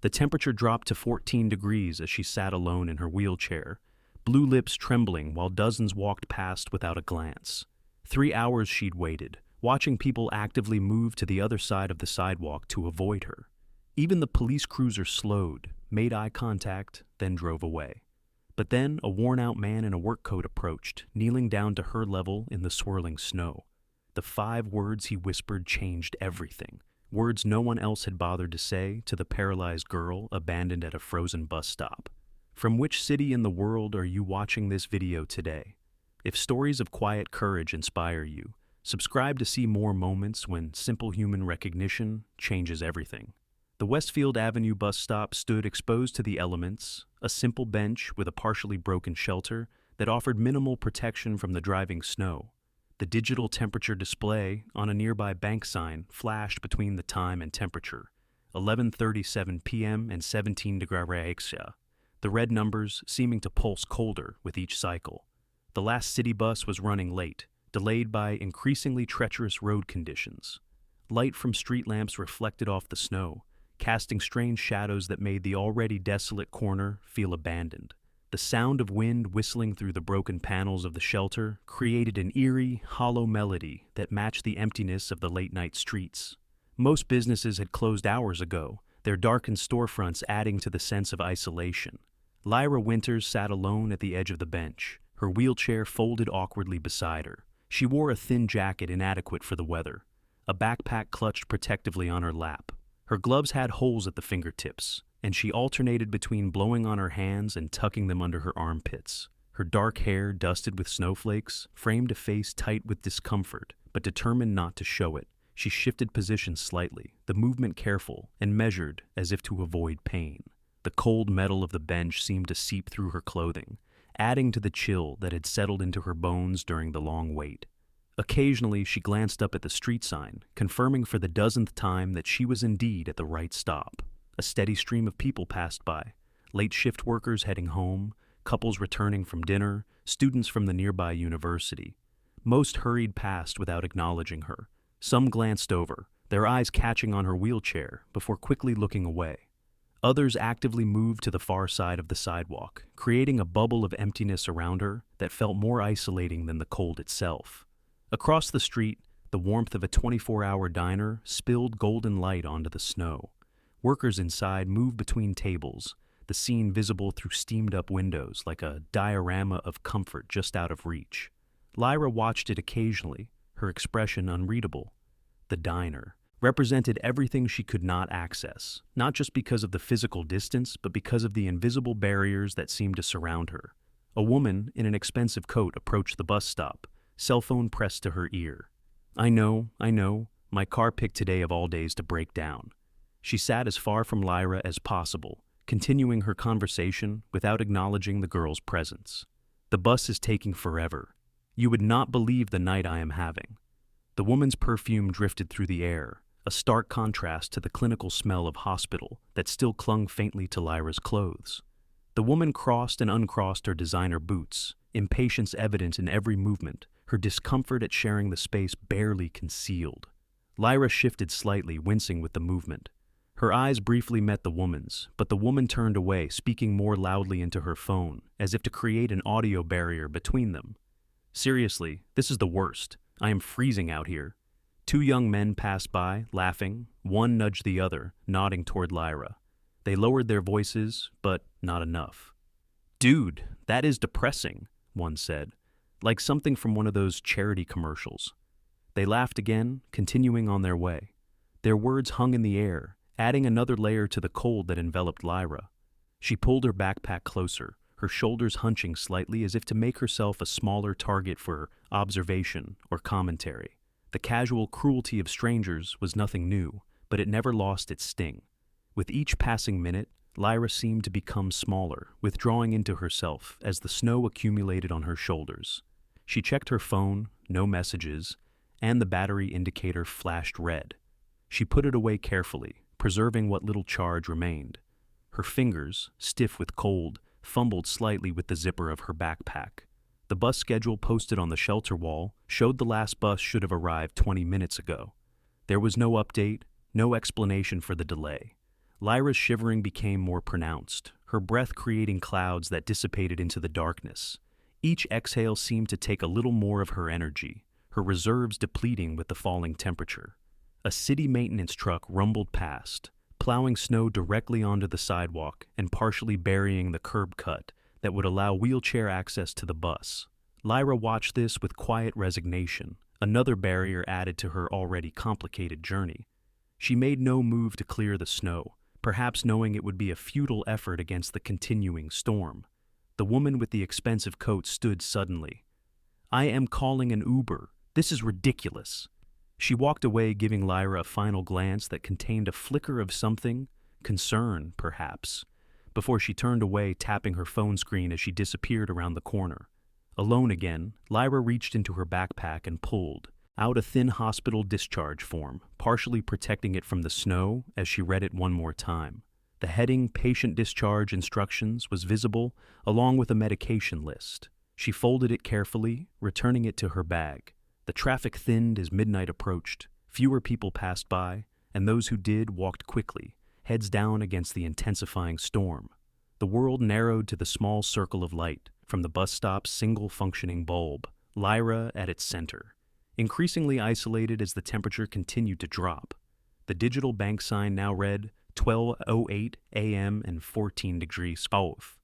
The temperature dropped to 14 degrees as she sat alone in her wheelchair, blue lips trembling while dozens walked past without a glance. 3 hours she'd waited, watching people actively move to the other side of the sidewalk to avoid her. Even the police cruiser slowed, made eye contact, then drove away. But then a worn-out man in a work coat approached, kneeling down to her level in the swirling snow. The 5 words he whispered changed everything. Words no one else had bothered to say to the paralyzed girl abandoned at a frozen bus stop. From which city in the world are you watching this video today? If stories of quiet courage inspire you, subscribe to see more moments when simple human recognition changes everything. The Westfield Avenue bus stop stood exposed to the elements, a simple bench with a partially broken shelter that offered minimal protection from the driving snow. The digital temperature display on a nearby bank sign flashed between the time and temperature, 11:37 p.m. and 17 degrees, the red numbers seeming to pulse colder with each cycle. The last city bus was running late, delayed by increasingly treacherous road conditions. Light from street lamps reflected off the snow, casting strange shadows that made the already desolate corner feel abandoned. The sound of wind whistling through the broken panels of the shelter created an eerie, hollow melody that matched the emptiness of the late-night streets. Most businesses had closed hours ago, their darkened storefronts adding to the sense of isolation. Lyra Winters sat alone at the edge of the bench, her wheelchair folded awkwardly beside her. She wore a thin jacket inadequate for the weather, a backpack clutched protectively on her lap. Her gloves had holes at the fingertips, and she alternated between blowing on her hands and tucking them under her armpits. Her dark hair, dusted with snowflakes, framed a face tight with discomfort, but determined not to show it. She shifted positions slightly, the movement careful and measured as if to avoid pain. The cold metal of the bench seemed to seep through her clothing, adding to the chill that had settled into her bones during the long wait. Occasionally, she glanced up at the street sign, confirming for the dozenth time that she was indeed at the right stop. A steady stream of people passed by, late shift workers heading home, couples returning from dinner, students from the nearby university. Most hurried past without acknowledging her. Some glanced over, their eyes catching on her wheelchair before quickly looking away. Others actively moved to the far side of the sidewalk, creating a bubble of emptiness around her that felt more isolating than the cold itself. Across the street, the warmth of a 24-hour diner spilled golden light onto the snow. Workers inside moved between tables, the scene visible through steamed-up windows like a diorama of comfort just out of reach. Lyra watched it occasionally, her expression unreadable. The diner represented everything she could not access, not just because of the physical distance, but because of the invisible barriers that seemed to surround her. A woman in an expensive coat approached the bus stop, cell phone pressed to her ear. I know, my car picked today of all days to break down." She sat as far from Lyra as possible, continuing her conversation without acknowledging the girl's presence. "The bus is taking forever. You would not believe the night I am having." The woman's perfume drifted through the air, a stark contrast to the clinical smell of hospital that still clung faintly to Lyra's clothes. The woman crossed and uncrossed her designer boots, impatience evident in every movement, her discomfort at sharing the space barely concealed. Lyra shifted slightly, wincing with the movement. Her eyes briefly met the woman's, but the woman turned away, speaking more loudly into her phone, as if to create an audio barrier between them. "Seriously, this is the worst. I am freezing out here." 2 young men passed by, laughing. One nudged the other, nodding toward Lyra. They lowered their voices, but not enough. "Dude, that is depressing," one said, like something from one of those charity commercials. They laughed again, continuing on their way. Their words hung in the air, adding another layer to the cold that enveloped Lyra. She pulled her backpack closer, her shoulders hunching slightly as if to make herself a smaller target for observation or commentary. The casual cruelty of strangers was nothing new, but it never lost its sting. With each passing minute, Lyra seemed to become smaller, withdrawing into herself as the snow accumulated on her shoulders. She checked her phone, no messages, and the battery indicator flashed red. She put it away carefully, preserving what little charge remained. Her fingers, stiff with cold, fumbled slightly with the zipper of her backpack. The bus schedule posted on the shelter wall showed the last bus should have arrived 20 minutes ago. There was no update, no explanation for the delay. Lyra's shivering became more pronounced, her breath creating clouds that dissipated into the darkness. Each exhale seemed to take a little more of her energy, her reserves depleting with the falling temperature. A city maintenance truck rumbled past, plowing snow directly onto the sidewalk and partially burying the curb cut that would allow wheelchair access to the bus. Lyra watched this with quiet resignation, another barrier added to her already complicated journey. She made no move to clear the snow, perhaps knowing it would be a futile effort against the continuing storm. The woman with the expensive coat stood suddenly. "I am calling an Uber. This is ridiculous." She walked away, giving Lyra a final glance that contained a flicker of something, concern, perhaps, before she turned away, tapping her phone screen as she disappeared around the corner. Alone again, Lyra reached into her backpack and pulled out a thin hospital discharge form, partially protecting it from the snow as she read it one more time. The heading "Patient Discharge Instructions" was visible, along with a medication list. She folded it carefully, returning it to her bag. The traffic thinned as midnight approached. Fewer people passed by, and those who did walked quickly, heads down against the intensifying storm. The world narrowed to the small circle of light from the bus stop's single functioning bulb, Lyra at its center, increasingly isolated as the temperature continued to drop. The digital bank sign now read 12:08 a.m. and 14 degrees off.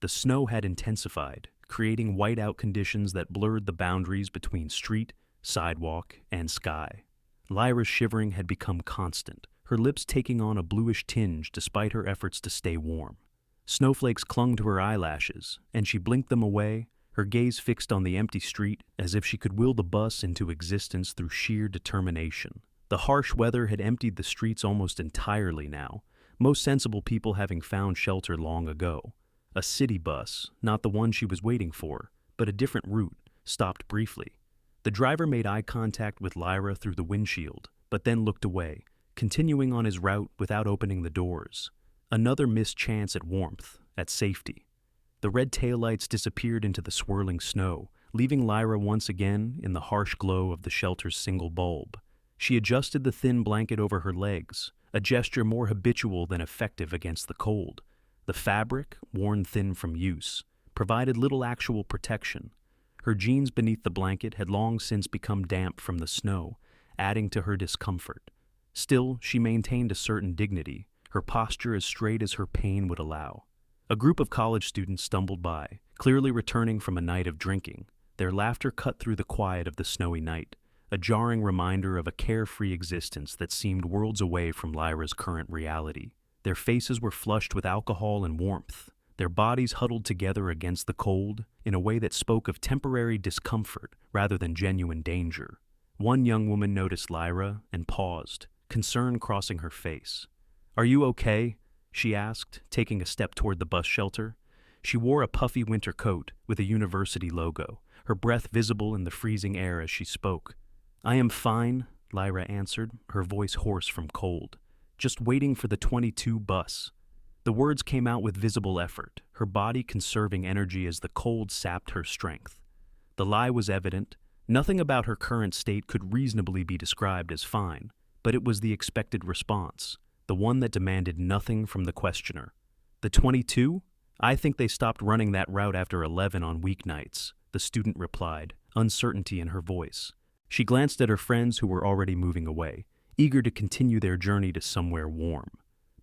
The snow had intensified, creating whiteout conditions that blurred the boundaries between street, sidewalk, and sky. Lyra's shivering had become constant, her lips taking on a bluish tinge despite her efforts to stay warm. Snowflakes clung to her eyelashes, and she blinked them away, her gaze fixed on the empty street as if she could will the bus into existence through sheer determination. The harsh weather had emptied the streets almost entirely now, most sensible people having found shelter long ago. A city bus, not the one she was waiting for, but a different route, stopped briefly. The driver made eye contact with Lyra through the windshield, but then looked away, continuing on his route without opening the doors. Another missed chance at warmth, at safety. The red taillights disappeared into the swirling snow, leaving Lyra once again in the harsh glow of the shelter's single bulb. She adjusted the thin blanket over her legs, a gesture more habitual than effective against the cold. The fabric, worn thin from use, provided little actual protection. Her jeans beneath the blanket had long since become damp from the snow, adding to her discomfort. Still, she maintained a certain dignity, her posture as straight as her pain would allow. A group of college students stumbled by, clearly returning from a night of drinking. Their laughter cut through the quiet of the snowy night, a jarring reminder of a carefree existence that seemed worlds away from Lyra's current reality. Their faces were flushed with alcohol and warmth, their bodies huddled together against the cold in a way that spoke of temporary discomfort rather than genuine danger. One young woman noticed Lyra and paused, concern crossing her face. "Are you okay?" she asked, taking a step toward the bus shelter. She wore a puffy winter coat with a university logo, her breath visible in the freezing air as she spoke. "I am fine," Lyra answered, her voice hoarse from cold. "Just waiting for the 22 bus." The words came out with visible effort, her body conserving energy as the cold sapped her strength. The lie was evident. Nothing about her current state could reasonably be described as fine, but it was the expected response, the one that demanded nothing from the questioner. "The 22? I think they stopped running that route after 11 on weeknights," the student replied, uncertainty in her voice. She glanced at her friends who were already moving away, eager to continue their journey to somewhere warm.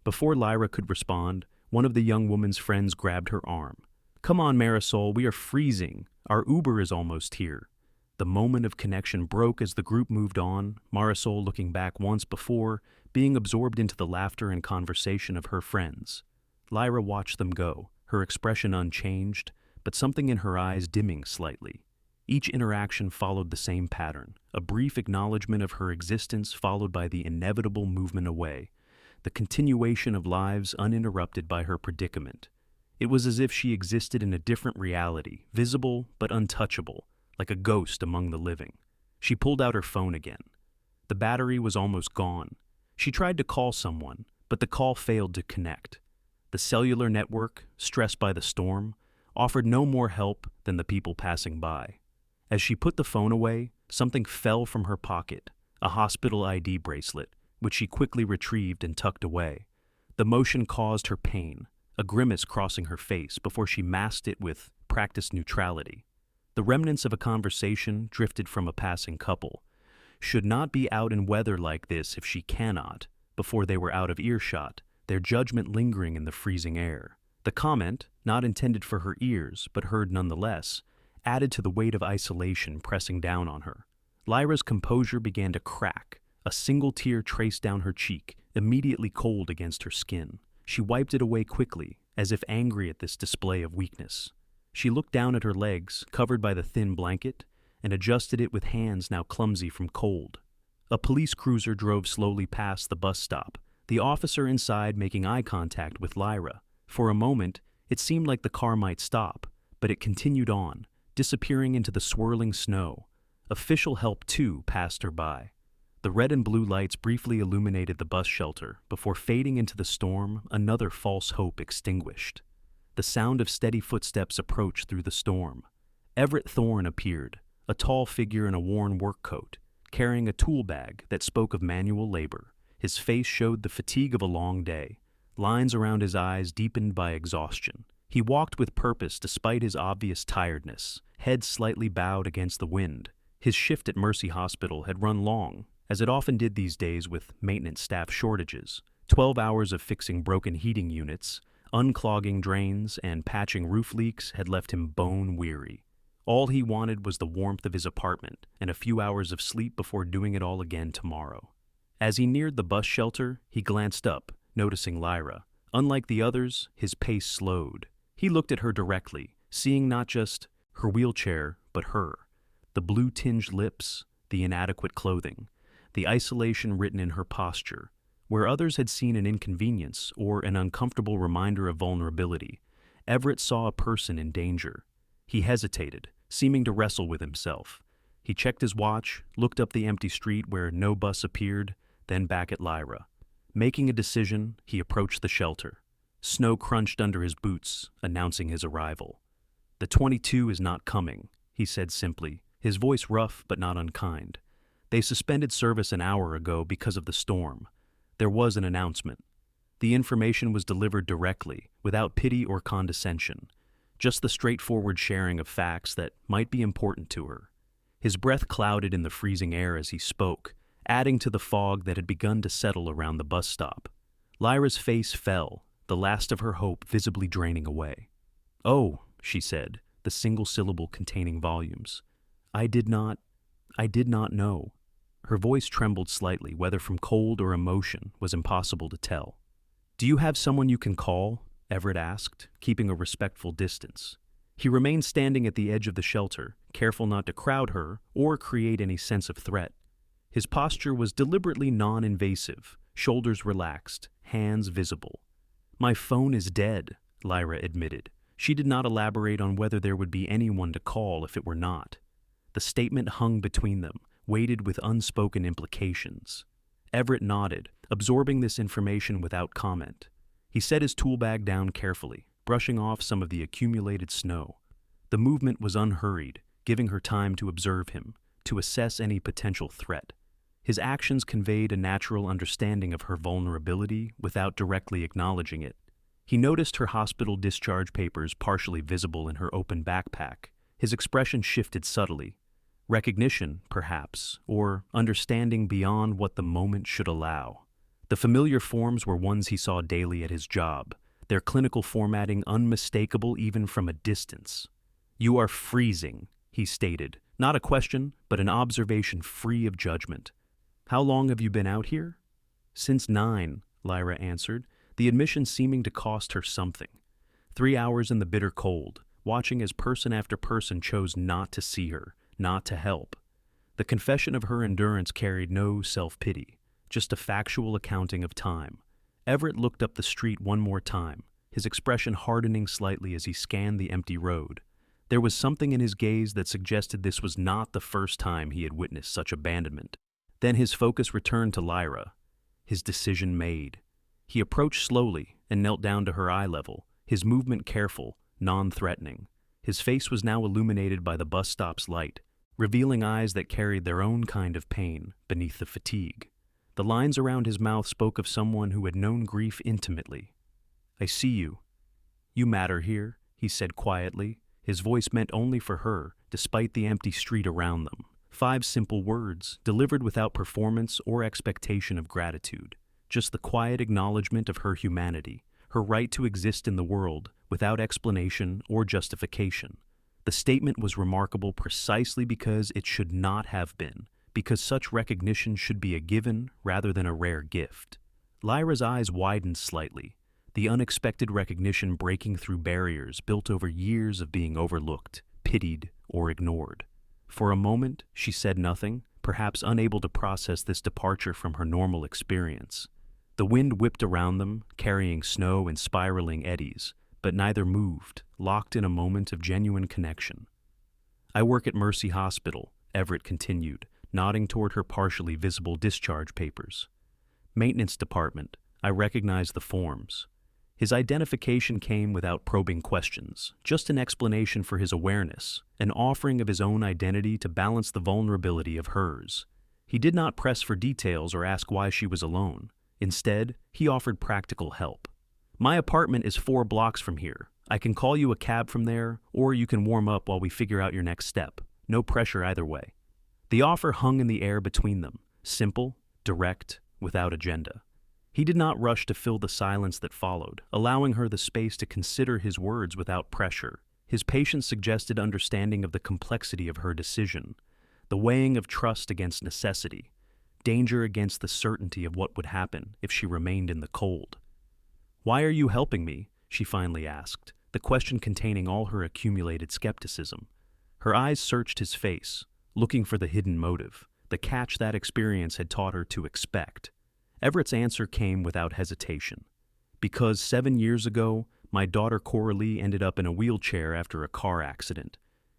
Before Lyra could respond, one of the young woman's friends grabbed her arm. "Come on, Marisol, we are freezing. Our Uber is almost here." The moment of connection broke as the group moved on, Marisol looking back once before, being absorbed into the laughter and conversation of her friends. Lyra watched them go, her expression unchanged, but something in her eyes dimming slightly. Each interaction followed the same pattern, a brief acknowledgement of her existence followed by the inevitable movement away, the continuation of lives uninterrupted by her predicament. It was as if she existed in a different reality, visible but untouchable, like a ghost among the living. She pulled out her phone again. The battery was almost gone. She tried to call someone, but the call failed to connect. The cellular network, stressed by the storm, offered no more help than the people passing by. As she put the phone away, something fell from her pocket, a hospital ID bracelet, which she quickly retrieved and tucked away. The motion caused her pain, a grimace crossing her face before she masked it with practiced neutrality. The remnants of a conversation drifted from a passing couple. Should not be out in weather like this if she cannot, before they were out of earshot, their judgment lingering in the freezing air. The comment, not intended for her ears but heard nonetheless, added to the weight of isolation pressing down on her. Lyra's composure began to crack, a single tear traced down her cheek, immediately cold against her skin. She wiped it away quickly, as if angry at this display of weakness. She looked down at her legs, covered by the thin blanket, and adjusted it with hands now clumsy from cold. A police cruiser drove slowly past the bus stop, the officer inside making eye contact with Lyra. For a moment, it seemed like the car might stop, but it continued on, disappearing into the swirling snow. Official help, too, passed her by. The red and blue lights briefly illuminated the bus shelter before fading into the storm, another false hope extinguished. The sound of steady footsteps approached through the storm. Everett Thorne appeared, a tall figure in a worn work coat, carrying a tool bag that spoke of manual labor. His face showed the fatigue of a long day, lines around his eyes deepened by exhaustion. He walked with purpose despite his obvious tiredness, head slightly bowed against the wind. His shift at Mercy Hospital had run long, as it often did these days with maintenance staff shortages. 12 hours of fixing broken heating units, unclogging drains, and patching roof leaks had left him bone-weary. All he wanted was the warmth of his apartment and a few hours of sleep before doing it all again tomorrow. As he neared the bus shelter, he glanced up, noticing Lyra. Unlike the others, his pace slowed. He looked at her directly, seeing not just her wheelchair, but her. The blue-tinged lips, the inadequate clothing, the isolation written in her posture. Where others had seen an inconvenience or an uncomfortable reminder of vulnerability, Everett saw a person in danger. He hesitated, seeming to wrestle with himself. He checked his watch, looked up the empty street where no bus appeared, then back at Lyra. Making a decision, he approached the shelter. Snow crunched under his boots, announcing his arrival. "The 22 is not coming," he said simply, his voice rough but not unkind. "They suspended service an hour ago because of the storm. There was an announcement. The information was delivered directly, without pity or condescension, just the straightforward sharing of facts that might be important to her." His breath clouded in the freezing air as he spoke, adding to the fog that had begun to settle around the bus stop. Lyra's face fell, the last of her hope visibly draining away. "Oh," she said, the single syllable containing volumes. I did not know." Her voice trembled slightly, whether from cold or emotion was impossible to tell. "Do you have someone you can call?" Everett asked, keeping a respectful distance. He remained standing at the edge of the shelter, careful not to crowd her or create any sense of threat. His posture was deliberately non-invasive, shoulders relaxed, hands visible. "My phone is dead," Lyra admitted. She did not elaborate on whether there would be anyone to call if it were not. The statement hung between them, weighted with unspoken implications. Everett nodded, absorbing this information without comment. He set his tool bag down carefully, brushing off some of the accumulated snow. The movement was unhurried, giving her time to observe him, to assess any potential threat. His actions conveyed a natural understanding of her vulnerability without directly acknowledging it. He noticed her hospital discharge papers partially visible in her open backpack. His expression shifted subtly. Recognition, perhaps, or understanding beyond what the moment should allow. The familiar forms were ones he saw daily at his job, their clinical formatting unmistakable even from a distance. "You are freezing," he stated, not a question, but an observation free of judgment. "How long have you been out here?" "Since 9, Lyra answered, the admission seeming to cost her something. 3 hours in the bitter cold, watching as person after person chose not to see her, not to help. The confession of her endurance carried no self-pity, just a factual accounting of time. Everett looked up the street one more time, his expression hardening slightly as he scanned the empty road. There was something in his gaze that suggested this was not the first time he had witnessed such abandonment. Then his focus returned to Lyra, his decision made. He approached slowly and knelt down to her eye level, his movement careful, non-threatening. His face was now illuminated by the bus stop's light, revealing eyes that carried their own kind of pain beneath the fatigue. The lines around his mouth spoke of someone who had known grief intimately. "I see you. You matter here," he said quietly, his voice meant only for her, despite the empty street around them. 5 simple words, delivered without performance or expectation of gratitude. Just the quiet acknowledgement of her humanity, her right to exist in the world without explanation or justification. The statement was remarkable precisely because it should not have been, because such recognition should be a given rather than a rare gift. Lyra's eyes widened slightly, the unexpected recognition breaking through barriers built over years of being overlooked, pitied, or ignored. For a moment, she said nothing, perhaps unable to process this departure from her normal experience. The wind whipped around them, carrying snow in spiraling eddies, but neither moved, locked in a moment of genuine connection. "I work at Mercy Hospital," Everett continued, nodding toward her partially visible discharge papers. "Maintenance department. I recognize the forms." His identification came without probing questions, just an explanation for his awareness, an offering of his own identity to balance the vulnerability of hers. He did not press for details or ask why she was alone. Instead, he offered practical help. "My apartment is 4 blocks from here. I can call you a cab from there, or you can warm up while we figure out your next step. No pressure either way." The offer hung in the air between them, simple, direct, without agenda. He did not rush to fill the silence that followed, allowing her the space to consider his words without pressure. His patience suggested understanding of the complexity of her decision, the weighing of trust against necessity, danger against the certainty of what would happen if she remained in the cold. "Why are you helping me?" she finally asked, the question containing all her accumulated skepticism. Her eyes searched his face, looking for the hidden motive, the catch that experience had taught her to expect. Everett's answer came without hesitation. "Because 7 years ago, my daughter Coralie ended up in a wheelchair after a car accident,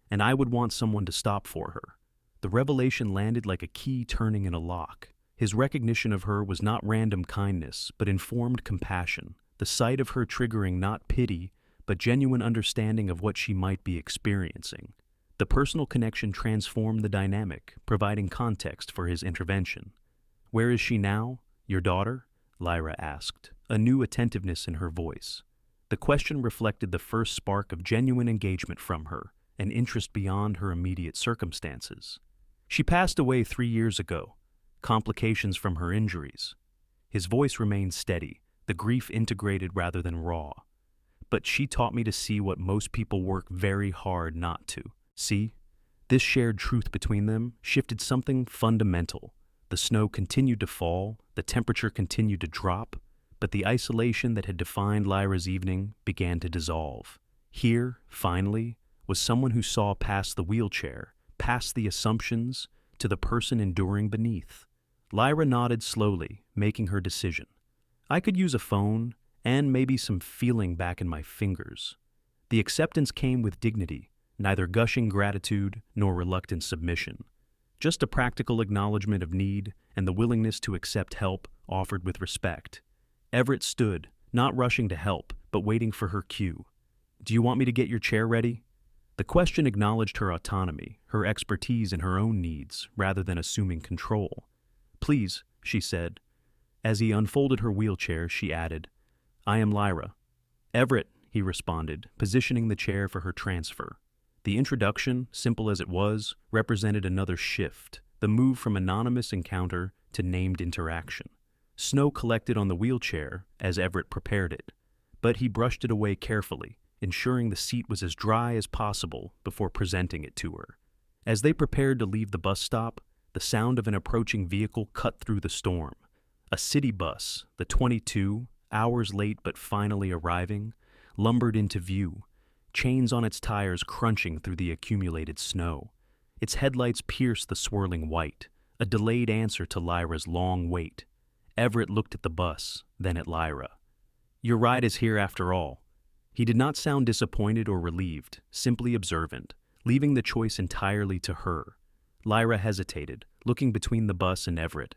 and I would want someone to stop for her." The revelation landed like a key turning in a lock. His recognition of her was not random kindness, but informed compassion, the sight of her triggering not pity, but genuine understanding of what she might be experiencing. The personal connection transformed the dynamic, providing context for his intervention. "Where is she now? Your daughter?" Lyra asked, a new attentiveness in her voice. The question reflected the first spark of genuine engagement from her, an interest beyond her immediate circumstances. "She passed away 3 years ago. Complications from her injuries." His voice remained steady, the grief integrated rather than raw. "But she taught me to see what most people work very hard not to see." This shared truth between them shifted something fundamental. The snow continued to fall, the temperature continued to drop, but the isolation that had defined Lyra's evening began to dissolve. Here, finally, was someone who saw past the wheelchair, past the assumptions, to the person enduring beneath. Lyra nodded slowly, making her decision. "I could use a phone, and maybe some feeling back in my fingers." The acceptance came with dignity, neither gushing gratitude nor reluctant submission. Just a practical acknowledgement of need and the willingness to accept help offered with respect. Everett stood, not rushing to help, but waiting for her cue. "Do you want me to get your chair ready?" The question acknowledged her autonomy, her expertise in her own needs, rather than assuming control. "Please," she said. As he unfolded her wheelchair, she added, "I am Lyra." "Everett," he responded, positioning the chair for her transfer. The introduction, simple as it was, represented another shift, the move from anonymous encounter to named interaction. Snow collected on the wheelchair as Everett prepared it, but he brushed it away carefully, ensuring the seat was as dry as possible before presenting it to her. As they prepared to leave the bus stop, the sound of an approaching vehicle cut through the storm. A city bus, the 22, hours late but finally arriving, lumbered into view, chains on its tires crunching through the accumulated snow. Its headlights pierced the swirling white, a delayed answer to Lyra's long wait. Everett looked at the bus, then at Lyra. "Your ride is here after all." He did not sound disappointed or relieved, simply observant, leaving the choice entirely to her. Lyra hesitated, looking between the bus and Everett.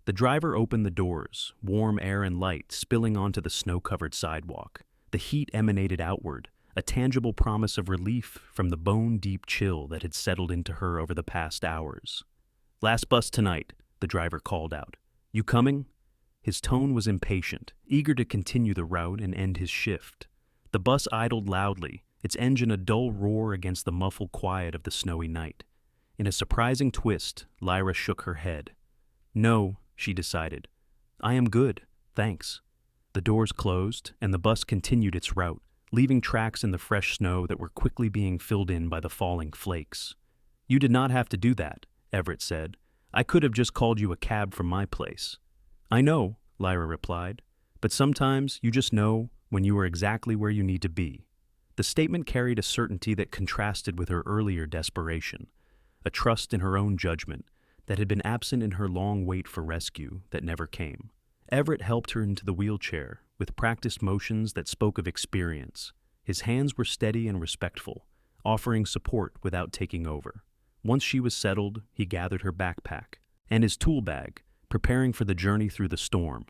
The driver opened the doors, warm air and light spilling onto the snow-covered sidewalk. The heat emanated outward, a tangible promise of relief from the bone-deep chill that had settled into her over the past hours. "Last bus tonight," the driver called out. You coming?" His tone was impatient, eager to continue the route and end his shift. The bus idled loudly, its engine a dull roar against the muffled quiet of the snowy night. In a surprising twist, Lyra shook her head. "No," she decided. "I am good, thanks." The doors closed, and the bus continued its route, leaving tracks in the fresh snow that were quickly being filled in by the falling flakes. "You did not have to do that," Everett said. "I could have just called you a cab from my place." "I know," Lyra replied, "but sometimes you just know when you are exactly where you need to be." The statement carried a certainty that contrasted with her earlier desperation, a trust in her own judgment that had been absent in her long wait for rescue that never came. Everett helped her into the wheelchair, with practiced motions that spoke of experience. His hands were steady and respectful, offering support without taking over. Once she was settled, he gathered her backpack and his tool bag, preparing for the journey through the storm.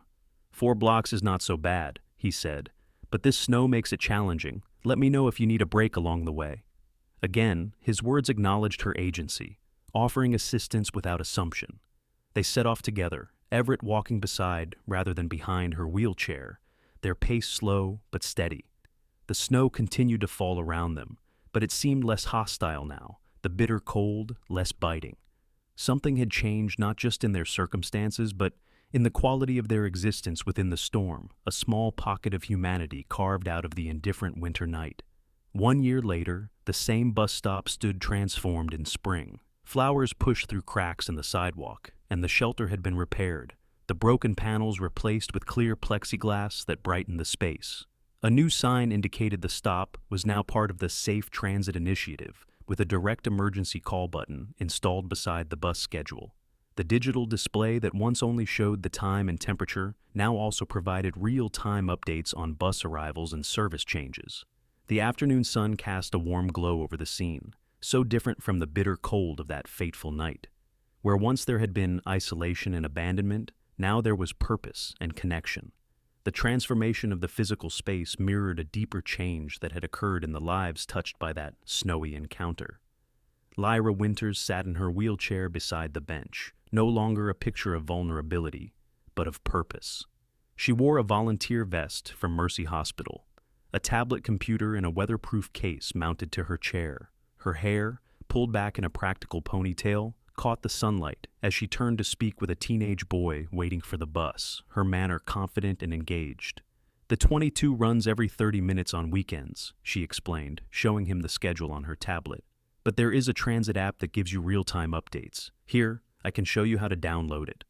4 blocks is not so bad," he said, "but this snow makes it challenging. Let me know if you need a break along the way." Again, his words acknowledged her agency, offering assistance without assumption. They set off together, Everett walking beside rather than behind her wheelchair, their pace slow but steady. The snow continued to fall around them, but it seemed less hostile now, the bitter cold less biting. Something had changed not just in their circumstances, but in the quality of their existence within the storm, a small pocket of humanity carved out of the indifferent winter night. 1 year later, the same bus stop stood transformed in spring. Flowers pushed through cracks in the sidewalk, and the shelter had been repaired, the broken panels replaced with clear plexiglass that brightened the space. A new sign indicated the stop was now part of the Safe Transit Initiative, with a direct emergency call button installed beside the bus schedule. The digital display that once only showed the time and temperature now also provided real-time updates on bus arrivals and service changes. The afternoon sun cast a warm glow over the scene, so different from the bitter cold of that fateful night. Where once there had been isolation and abandonment, now there was purpose and connection. The transformation of the physical space mirrored a deeper change that had occurred in the lives touched by that snowy encounter. Lyra Winters sat in her wheelchair beside the bench, no longer a picture of vulnerability, but of purpose. She wore a volunteer vest from Mercy Hospital, a tablet computer in a weatherproof case mounted to her chair. Her hair, pulled back in a practical ponytail, caught the sunlight as she turned to speak with a teenage boy waiting for the bus, her manner confident and engaged. "The 22 runs every 30 minutes on weekends," she explained, showing him the schedule on her tablet. "But there is a transit app that gives you real-time updates. Here, I can show you how to download it."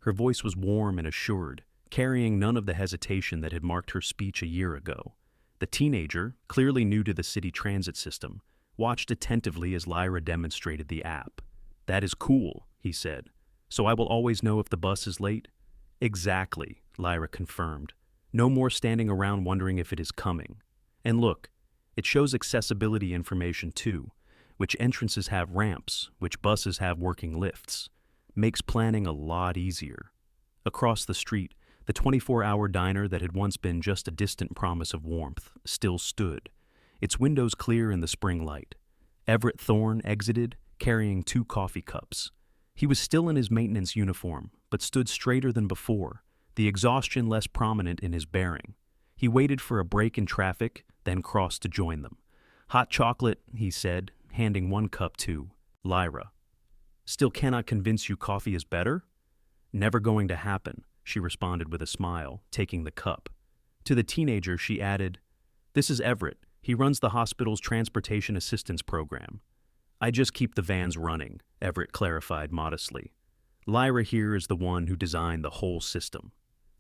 Her voice was warm and assured, carrying none of the hesitation that had marked her speech a year ago. The teenager, clearly new to the city transit system, watched attentively as Lyra demonstrated the app. "That is cool," he said. "So I will always know if the bus is late?" "Exactly," Lyra confirmed. "No more standing around wondering if it is coming. And look, it shows accessibility information too, which entrances have ramps, which buses have working lifts. Makes planning a lot easier." Across the street, the 24-hour diner that had once been just a distant promise of warmth still stood, its windows clear in the spring light. Everett Thorne exited, carrying 2 coffee cups. He was still in his maintenance uniform, but stood straighter than before, the exhaustion less prominent in his bearing. He waited for a break in traffic, then crossed to join them. "Hot chocolate," he said, handing 1 cup to Lyra. "Still cannot convince you coffee is better?" "Never going to happen," she responded with a smile, taking the cup. To the teenager, she added, "This is Everett. He runs the hospital's transportation assistance program." "I just keep the vans running," Everett clarified modestly. "Lyra here is the one who designed the whole system."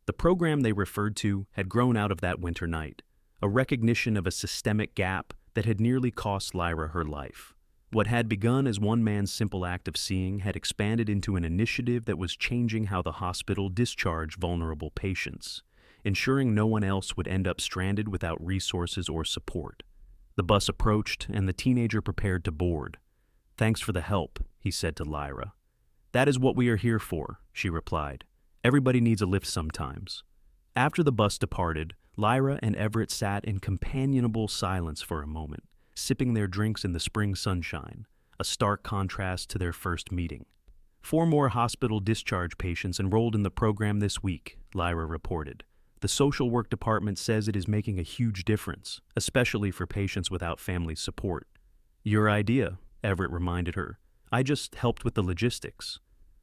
The program they referred to had grown out of that winter night, a recognition of a systemic gap that had nearly cost Lyra her life. What had begun as one man's simple act of seeing had expanded into an initiative that was changing how the hospital discharged vulnerable patients, ensuring no one else would end up stranded without resources or support. The bus approached, and the teenager prepared to board. "Thanks for the help," he said to Lyra. "That is what we are here for," she replied. "Everybody needs a lift sometimes." After the bus departed, Lyra and Everett sat in companionable silence for a moment, sipping their drinks in the spring sunshine, a stark contrast to their first meeting. 4 more hospital discharge patients enrolled in the program this week, Lyra reported. The social work department says it is making a huge difference, especially for patients without family support. Your idea, Everett reminded her. I just helped with the logistics.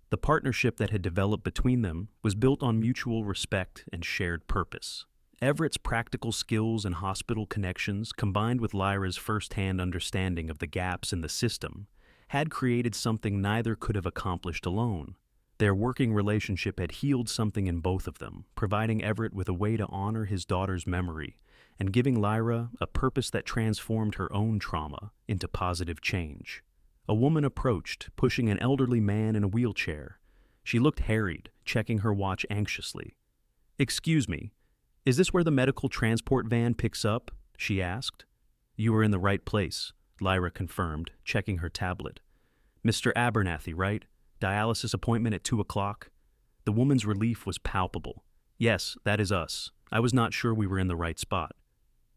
The partnership that had developed between them was built on mutual respect and shared purpose. Everett's practical skills and hospital connections, combined with Lyra's first-hand understanding of the gaps in the system, had created something neither could have accomplished alone. Their working relationship had healed something in both of them, providing Everett with a way to honor his daughter's memory and giving Lyra a purpose that transformed her own trauma into positive change. A woman approached, pushing an elderly man in a wheelchair. She looked harried, checking her watch anxiously. "Excuse me, is this where the medical transport van picks up?" she asked. "You are in the right place," Lyra confirmed, checking her tablet. "Mr. Abernathy, right? Dialysis appointment at 2 o'clock? The woman's relief was palpable. "Yes, that is us. I was not sure we were in the right spot."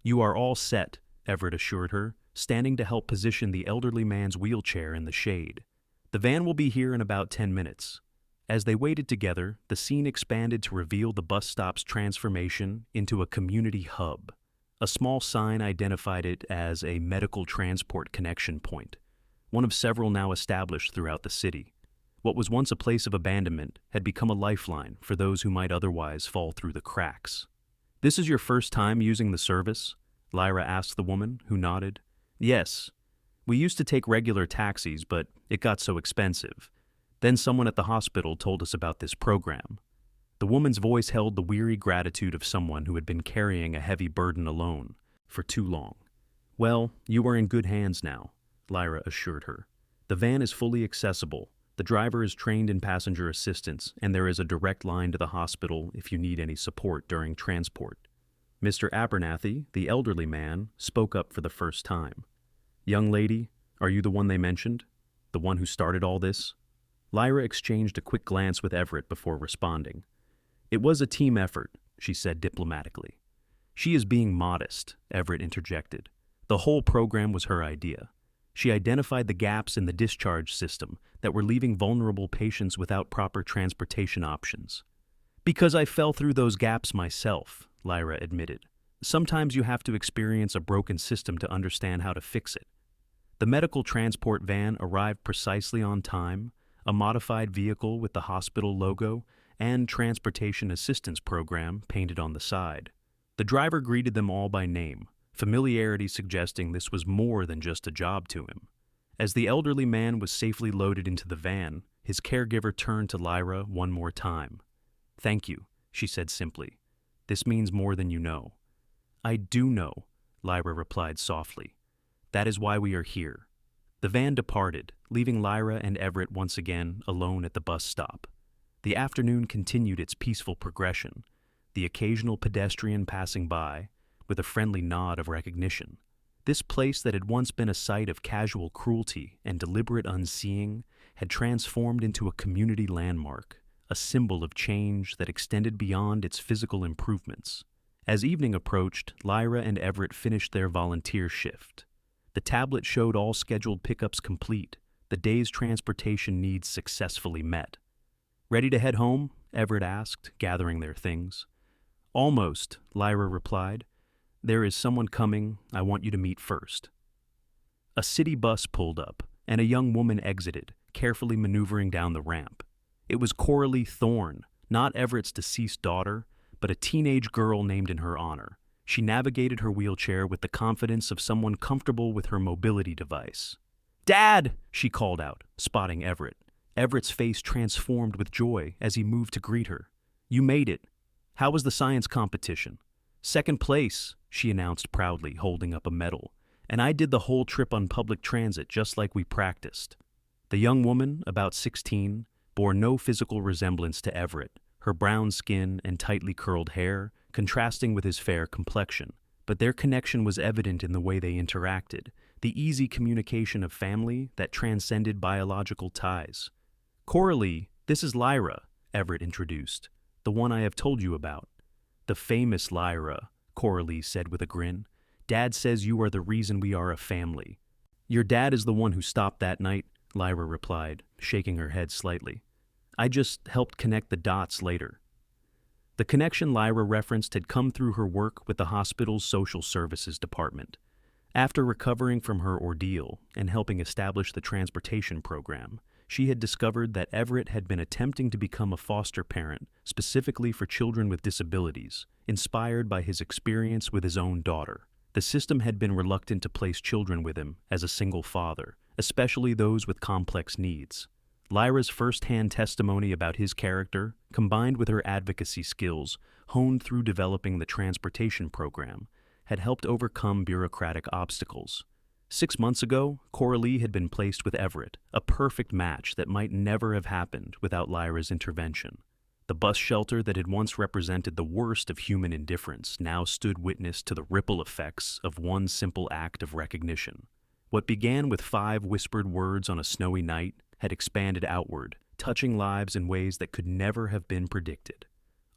"You are all set," Everett assured her, standing to help position the elderly man's wheelchair in the shade. "The van will be here in about 10 minutes. As they waited together, the scene expanded to reveal the bus stop's transformation into a community hub. A small sign identified it as a medical transport connection point, one of several now established throughout the city. What was once a place of abandonment had become a lifeline for those who might otherwise fall through the cracks. "This is your first time using the service?" Lyra asked the woman, who nodded. "Yes. We used to take regular taxis, but it got so expensive. Then someone at the hospital told us about this program." The woman's voice held the weary gratitude of someone who had been carrying a heavy burden alone for too long. "Well, you are in good hands now," Lyra assured her. "The van is fully accessible. The driver is trained in passenger assistance, and there is a direct line to the hospital if you need any support during transport." Mr. Abernathy, the elderly man, spoke up for the first time. "Young lady, are you the one they mentioned? The one who started all this?" Lyra exchanged a quick glance with Everett before responding. "It was a team effort," she said diplomatically. "She is being modest," Everett interjected. "The whole program was her idea. She identified the gaps in the discharge system that were leaving vulnerable patients without proper transportation options." "Because I fell through those gaps myself," Lyra admitted. "Sometimes you have to experience a broken system to understand how to fix it." The medical transport van arrived precisely on time, a modified vehicle with the hospital logo and transportation assistance program painted on the side. The driver greeted them all by name, familiarity suggesting this was more than just a job to him. As the elderly man was safely loaded into the van, his caregiver turned to Lyra one more time. "Thank you," she said simply. "This means more than you know." "I do know," Lyra replied softly. "That is why we are here." The van departed, leaving Lyra and Everett once again alone at the bus stop. The afternoon continued its peaceful progression, the occasional pedestrian passing by, with a friendly nod of recognition. This place that had once been a site of casual cruelty and deliberate unseeing had transformed into a community landmark, a symbol of change that extended beyond its physical improvements. As evening approached, Lyra and Everett finished their volunteer shift. The tablet showed all scheduled pickups complete, the day's transportation needs successfully met. "Ready to head home?" Everett asked, gathering their things. "Almost," Lyra replied. "There is someone coming I want you to meet first." A city bus pulled up, and a young woman exited, carefully maneuvering down the ramp. It was Coralie Thorne, not Everett's deceased daughter, but a teenage girl named in her honor. She navigated her wheelchair with the confidence of someone comfortable with her mobility device. "Dad!" she called out, spotting Everett. Everett's face transformed with joy as he moved to greet her. "You made it. How was the science competition?" "Second place," she announced proudly, holding up a medal. "And I did the whole trip on public transit just like we practiced." The young woman, about 16, bore no physical resemblance to Everett, her brown skin and tightly curled hair contrasting with his fair complexion. But their connection was evident in the way they interacted, the easy communication of family that transcended biological ties. "Coralie, this is Lyra," Everett introduced, "the one I have told you about." "The famous Lyra," Coralie said with a grin. "Dad says you are the reason we are a family." "Your dad is the one who stopped that night?" Lyra replied, shaking her head slightly. I just helped connect the dots later. The connection Lyra referenced had come through her work with the hospital's social services department. After recovering from her ordeal and helping establish the transportation program, she had discovered that Everett had been attempting to become a foster parent specifically for children with disabilities, inspired by his experience with his own daughter. The system had been reluctant to place children with him as a single father, especially those with complex needs. Lyra's first-hand testimony about his character, combined with her advocacy skills, honed through developing the transportation program, had helped overcome bureaucratic obstacles. 6 months ago, Coralie had been placed with Everett, a perfect match that might never have happened without Lyra's intervention. The bus shelter that had once represented the worst of human indifference now stood witness to the ripple effects of one simple act of recognition. What began with 5 whispered words on a snowy night had expanded outward, touching lives in ways that could never have been predicted.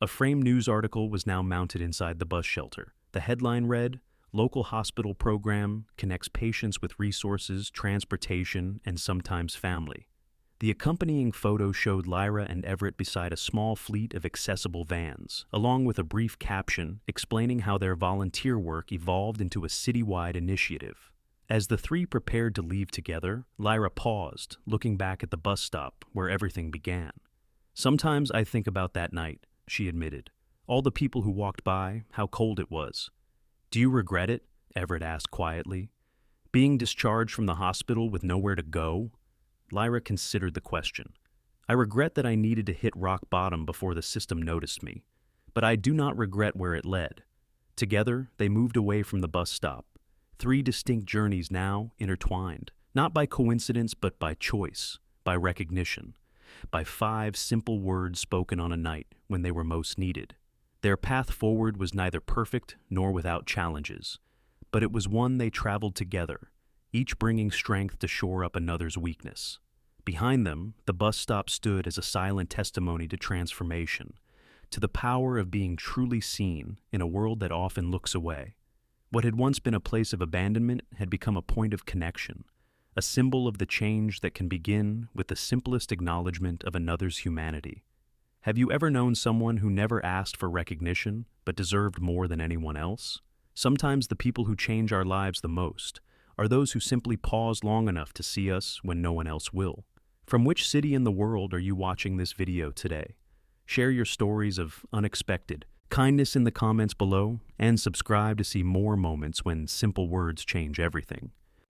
A framed news article was now mounted inside the bus shelter. The headline read, "Local hospital program connects patients with resources, transportation, and sometimes family." The accompanying photo showed Lyra and Everett beside a small fleet of accessible vans, along with a brief caption explaining how their volunteer work evolved into a citywide initiative. As the three prepared to leave together, Lyra paused, looking back at the bus stop where everything began. "Sometimes I think about that night," she admitted. "All the people who walked by, how cold it was." "Do you regret it?" Everett asked quietly. "Being discharged from the hospital with nowhere to go?" Lyra considered the question. "I regret that I needed to hit rock bottom before the system noticed me, but I do not regret where it led." Together, they moved away from the bus stop. 3 distinct journeys now intertwined, not by coincidence but by choice, by recognition, by 5 simple words spoken on a night when they were most needed. Their path forward was neither perfect nor without challenges, but it was one they traveled together, each bringing strength to shore up another's weakness. Behind them, the bus stop stood as a silent testimony to transformation, to the power of being truly seen in a world that often looks away. What had once been a place of abandonment had become a point of connection, a symbol of the change that can begin with the simplest acknowledgement of another's humanity. Have you ever known someone who never asked for recognition but deserved more than anyone else? Sometimes the people who change our lives the most are those who simply pause long enough to see us when no one else will. From which city in the world are you watching this video today? Share your stories of unexpected kindness in the comments below, and subscribe to see more moments when simple words change everything.